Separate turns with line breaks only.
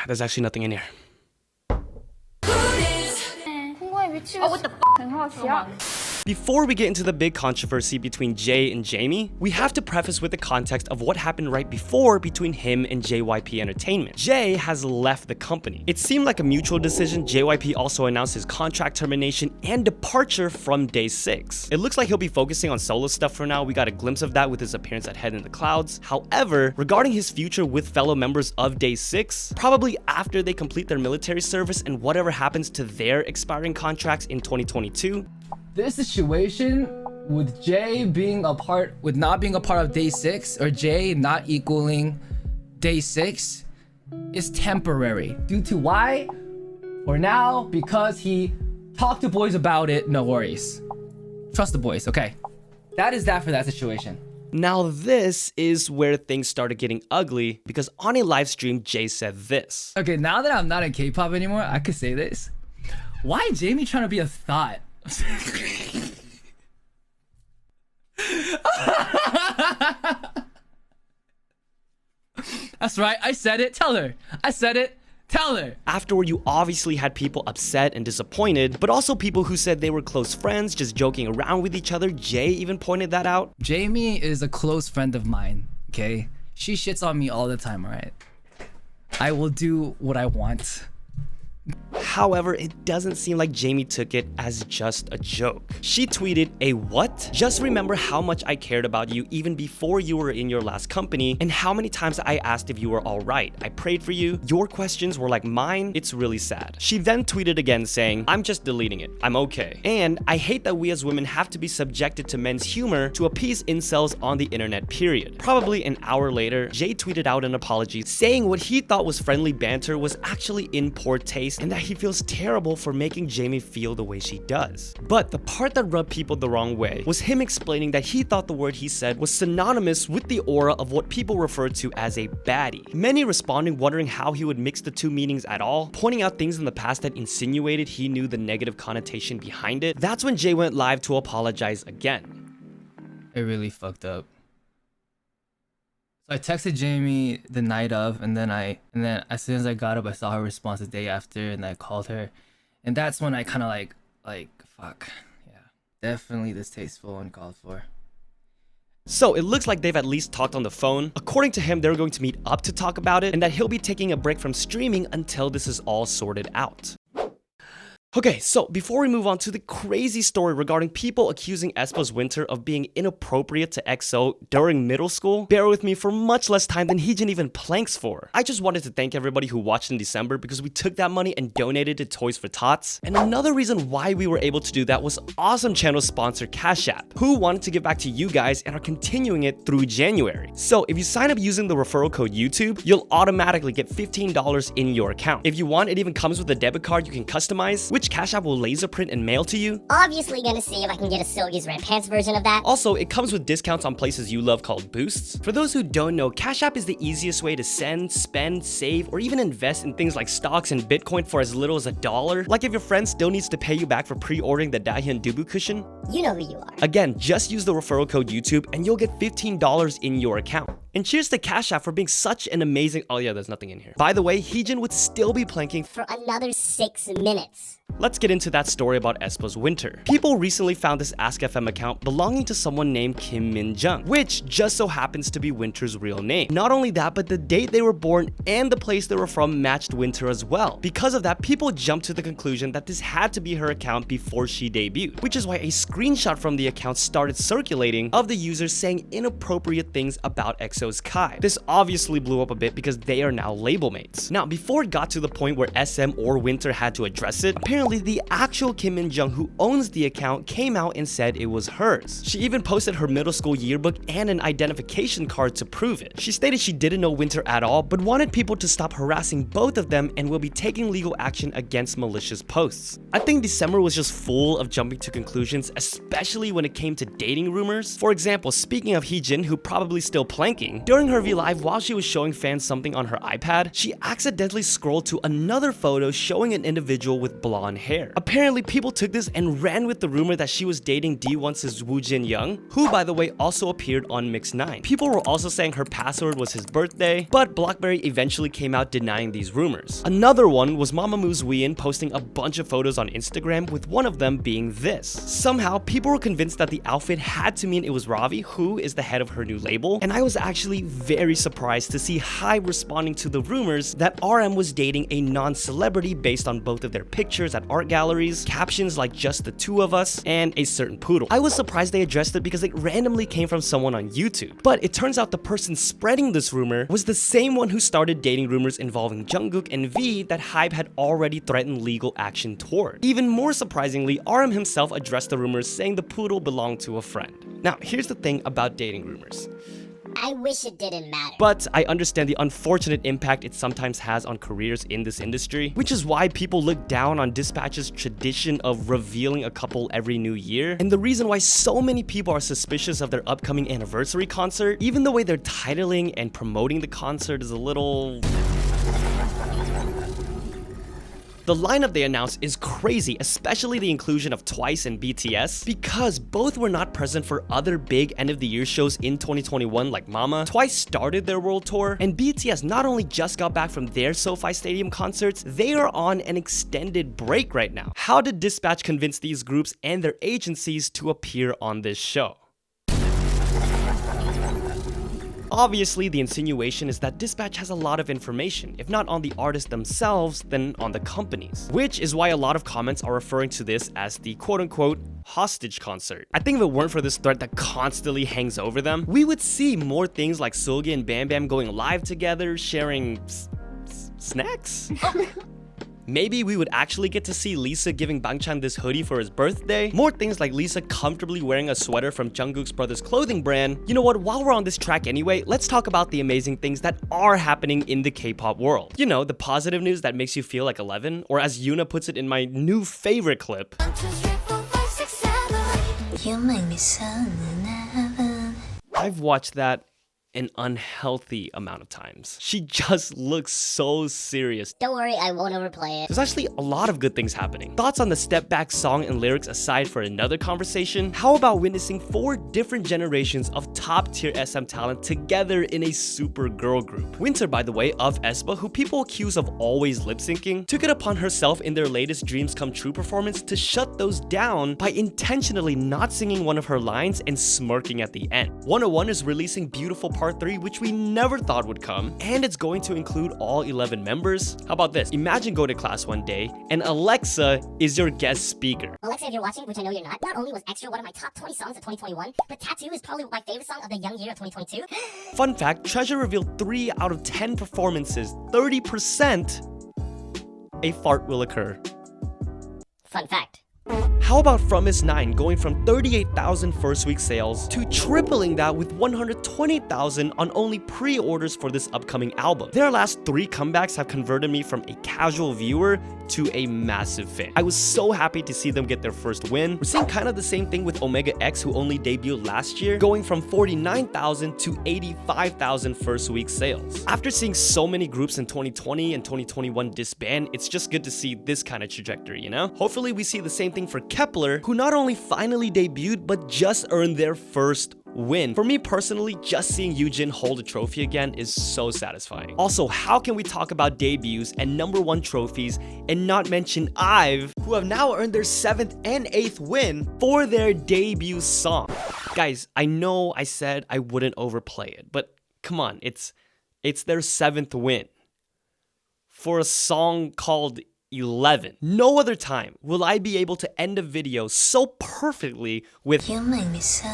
There's actually nothing in here. Before we get into the big controversy between Jae and Jamie, we have to preface with the context of what happened right before between him and JYP Entertainment. Jae has left the company. It seemed like a mutual decision. JYP also announced his contract termination and departure from DAY6. It looks like he'll be focusing on solo stuff for now. We got a glimpse of that with his appearance at Head in the Clouds. However, regarding his future with fellow members of DAY6, probably after they complete their military service and whatever happens to their expiring contracts in 2022,
this situation with Jae being a part, with not being a part of DAY6, or Jae not equaling DAY6, is temporary. Due to why? For now, because he talked to boys about it, no worries. Trust the boys, okay. That is that for that situation.
Now this is where things started getting ugly, because on a live stream, Jae said this.
Okay, now that I'm not in K-pop anymore, I could say this. Why Jamie trying to be a thought? That's right, I said it. Tell her. I said it. Tell her.
Afterward, you obviously had people upset and disappointed, but also people who said they were close friends, just joking around with each other. Jae even pointed that out.
Jamie is a close friend of mine, okay? She shits on me all the time, alright? I will do what I want.
However, it doesn't seem like Jamie took it as just a joke. She tweeted, "A what? Just remember how much I cared about you even before you were in your last company, and how many times I asked if you were alright. I prayed for you. Your questions were like mine. It's really sad." She then tweeted again saying, "I'm just deleting it. I'm okay. And I hate that we as women have to be subjected to men's humor to appease incels on the internet, period." Probably an hour later, Jae tweeted out an apology saying what he thought was friendly banter was actually in poor taste, and that he feels terrible for making Jamie feel the way she does. But the part that rubbed people the wrong way was him explaining that he thought the word he said was synonymous with the aura of what people refer to as a baddie. Many responding wondering how he would mix the two meanings at all, pointing out things in the past that insinuated he knew the negative connotation behind it. That's when Jae went live to apologize again.
It really fucked up. So I texted Jamie the night of, and then as soon as I got up, I saw her response the day after, and I called her, and that's when I kind of like fuck, yeah, definitely distasteful and uncalled for.
So it looks like they've at least talked on the phone. According to him, they're going to meet up to talk about it, and that he'll be taking a break from streaming until this is all sorted out. Okay, so before we move on to the crazy story regarding people accusing aespa's Winter of being inappropriate to EXO during middle school, bear with me for much less time than HEEJIN even planks for. I just wanted to thank everybody who watched in December because we took that money and donated to Toys for Tots. And another reason why we were able to do that was awesome channel sponsor Cash App, who wanted to give back to you guys and are continuing it through January. So if you sign up using the referral code YouTube, you'll automatically get $15 in your account. If you want, it even comes with a debit card you can customize, which Cash App will laser print and mail to you.
Obviously gonna see if I can get a SEULGI's Red Pants version of that.
Also, it comes with discounts on places you love called boosts. For those who don't know, Cash App is the easiest way to send, spend, save, or even invest in things like stocks and Bitcoin for as little as $1. Like if your friend still needs to pay you back for pre-ordering the Dahyun Dubu cushion.
You know who you are.
Again, just use the referral code YouTube and you'll get $15 in your account. And cheers to Cash App for being such an amazing— oh yeah, there's nothing in here. By the way, HEEJIN would still be planking
for another 6 minutes.
Let's get into that story about aespa's Winter. People recently found this AskFM account belonging to someone named Kim Min Jung, which just so happens to be Winter's real name. Not only that, but the date they were born and the place they were from matched Winter as well. Because of that, people jumped to the conclusion that this had to be her account before she debuted, which is why a screenshot from the account started circulating of the user saying inappropriate things about EXO's Kai. This obviously blew up a bit because they are now label mates. Now, before it got to the point where SM or Winter had to address it, apparently the actual Kim Min Jung who owns the account came out and said it was hers. She even posted her middle school yearbook and an identification card to prove it. She stated she didn't know Winter at all, but wanted people to stop harassing both of them and will be taking legal action against malicious posts. I think December was just full of jumping to conclusions, especially when it came to dating rumors. For example, speaking of HEEJIN, who probably still planking, during her V-Live while she was showing fans something on her iPad, she accidentally scrolled to another photo showing an individual with blonde blonde hair. Apparently, people took this and ran with the rumor that she was dating D1's Woo Jin-young, who by the way also appeared on Mix 9. People were also saying her password was his birthday, but BlackBerry eventually came out denying these rumors. Another one was MAMAMOO's WHEEIN posting a bunch of photos on Instagram, with one of them being this. Somehow, people were convinced that the outfit had to mean it was RAVI, who is the head of her new label, and I was actually very surprised to see HYBE responding to the rumors that RM was dating a non-celebrity based on both of their pictures at art galleries, captions like "just the two of us," and a certain poodle. I was surprised they addressed it because it randomly came from someone on YouTube, but it turns out the person spreading this rumor was the same one who started dating rumors involving Jungkook and V that HYBE had already threatened legal action toward. Even more surprisingly, RM himself addressed the rumors, saying the poodle belonged to a friend. Now, here's the thing about dating rumors.
I wish it didn't matter.
But I understand the unfortunate impact it sometimes has on careers in this industry, which is why people look down on Dispatch's tradition of revealing a couple every new year, and the reason why so many people are suspicious of their upcoming anniversary concert. Even the way they're titling and promoting the concert is a little... The lineup they announced is crazy, especially the inclusion of TWICE and BTS, because both were not present for other big end-of-the-year shows in 2021 like MAMA. TWICE started their world tour, and BTS not only just got back from their SoFi Stadium concerts, they are on an extended break right now. How did Dispatch convince these groups and their agencies to appear on this show? Obviously, the insinuation is that Dispatch has a lot of information, if not on the artists themselves, then on the companies. Which is why a lot of comments are referring to this as the quote-unquote hostage concert. I think if it weren't for this threat that constantly hangs over them, we would see more things like SEULGI and BAMBAM going live together, sharing snacks? Maybe we would actually get to see Lisa giving Bangchan this hoodie for his birthday. More things like Lisa comfortably wearing a sweater from Jungkook's brother's clothing brand. You know what, while we're on this track anyway, let's talk about the amazing things that are happening in the K-pop world. You know, the positive news that makes you feel like 11, or as Yuna puts it in my new favorite clip,
You make me so
I've watched that an unhealthy amount of times. She just looks so serious.
Don't worry, I won't overplay it.
There's actually a lot of good things happening. Thoughts on the Step Back song and lyrics aside for another conversation? How about witnessing 4 different generations of top tier SM talent together in a super girl group? Winter, by the way, of aespa, who people accuse of always lip syncing, took it upon herself in their latest Dreams Come True performance to shut those down by intentionally not singing one of her lines and smirking at the end. 101 is releasing Beautiful Part 3, which we never thought would come, and it's going to include all 11 members. How about this? Imagine going to class one day and Alexa is your guest speaker.
Alexa, if you're watching, which I know you're not only was Extra one of my top 20 songs of 2021, but Tattoo is probably my favorite song of the young year of 2022.
Fun fact, Treasure revealed 3 out of 10 performances, 30%, a fart will occur.
Fun fact.
How about From Is 9 going from 38,000 first week sales to tripling that with 120,000 on only pre-orders for this upcoming album? Their last 3 comebacks have converted me from a casual viewer to a massive fan. I was so happy to see them get their first win. We're seeing kind of the same thing with Omega X, who only debuted last year, going from 49,000 to 85,000 first week sales. After seeing so many groups in 2020 and 2021 disband, it's just good to see this kind of trajectory, you know? Hopefully we see the same thing for Kepler, who not only finally debuted, but just earned their first win. For me personally, just seeing HEEJIN hold a trophy again is so satisfying. Also, how can we talk about debuts and #1 trophies and not mention IVE, who have now earned their 7th and 8th win for their debut song? Guys, I know I said I wouldn't overplay it, but come on, it's their 7th win for a song called 11. No other time will I be able to end a video so perfectly with
You make me so